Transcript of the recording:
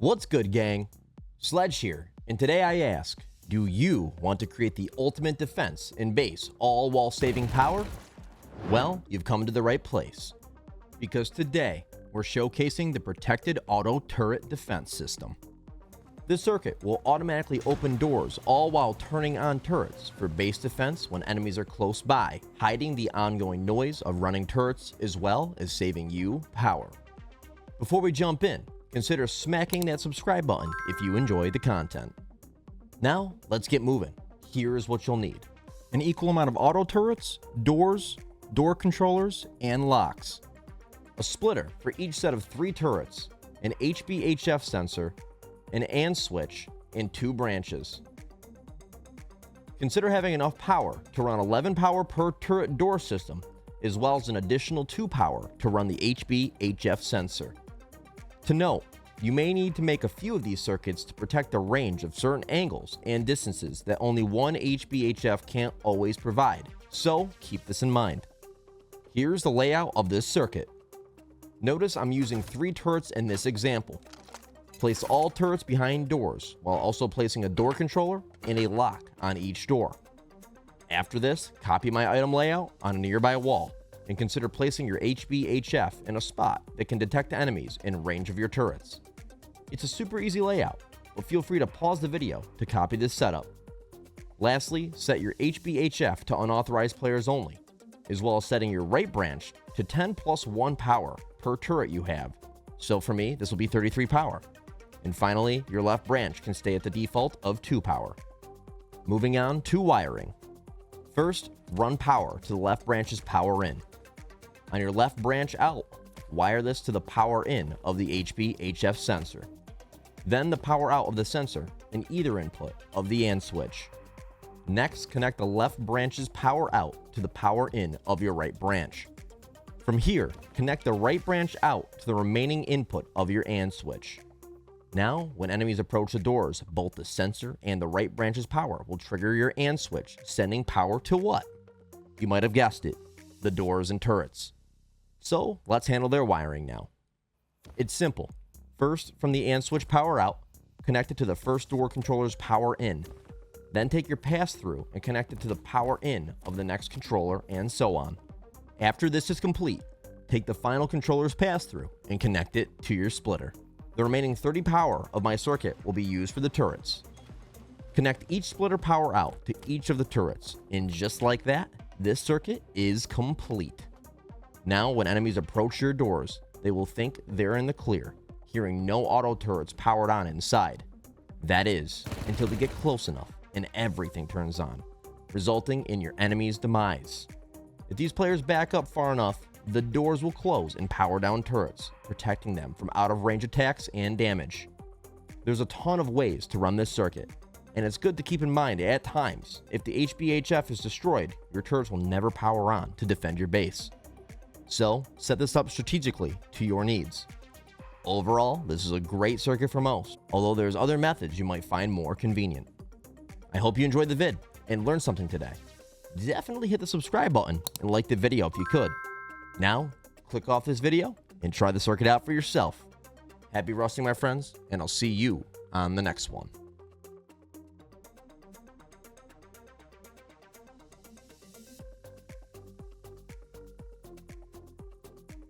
What's good, gang? Sledge here, and today I ask, do you want to create the ultimate defense in base, all while saving power? Well, you've come to the right place, because today we're showcasing the Protected Auto Turret Defense System. This circuit will automatically open doors all while turning on turrets for base defense when enemies are close by, hiding the ongoing noise of running turrets as well as saving you power. Before we jump in, consider smacking that subscribe button if you enjoy the content. Now, let's get moving. Here's what you'll need: an equal amount of auto turrets, doors, door controllers, and locks, a splitter for each set of 3 turrets, an HBHF sensor, an AND switch, and 2 branches. Consider having enough power to run 11 power per turret door system, as well as an additional 2 power to run the HBHF sensor. To note, you may need to make a few of these circuits to protect the range of certain angles and distances that only one HBHF can't always provide, so keep this in mind. Here's the layout of this circuit. Notice I'm using 3 turrets in this example. Place all turrets behind doors, while also placing a door controller and a lock on each door. After this, copy my item layout on a nearby wall, and consider placing your HBHF in a spot that can detect enemies in range of your turrets. It's a super easy layout, but feel free to pause the video to copy this setup. Lastly, set your HBHF to unauthorized players only, as well as setting your right branch to 10 plus 1 power per turret you have. So for me, this will be 33 power. And finally, your left branch can stay at the default of 2 power. Moving on to wiring. First, run power to the left branch's power in. On your left branch out, wire this to the power in of the HBHF sensor. Then the power out of the sensor in either input of the AND switch. Next, connect the left branch's power out to the power in of your right branch. From here, connect the right branch out to the remaining input of your AND switch. Now, when enemies approach the doors, both the sensor and the right branch's power will trigger your AND switch, sending power to what? You might have guessed it, the doors and turrets. So, let's handle their wiring now. It's simple. First, from the AND switch power out, connect it to the first door controller's power in. Then take your pass-through and connect it to the power in of the next controller, and so on. After this is complete, take the final controller's pass-through and connect it to your splitter. The remaining 30 power of my circuit will be used for the turrets. Connect each splitter power out to each of the turrets, and just like that, this circuit is complete. Now, when enemies approach your doors, they will think they're in the clear, hearing no auto turrets powered on inside. That is, until they get close enough and everything turns on, resulting in your enemy's demise. If these players back up far enough, the doors will close and power down turrets, protecting them from out-of-range attacks and damage. There's a ton of ways to run this circuit, and it's good to keep in mind at times, if the HBHF is destroyed, your turrets will never power on to defend your base. So, set this up strategically to your needs. Overall, this is a great circuit for most, although there's other methods you might find more convenient. I hope you enjoyed the vid and learned something today. Definitely hit the subscribe button and like the video if you could. Now, click off this video and try the circuit out for yourself. Happy rusting, my friends, and I'll see you on the next one.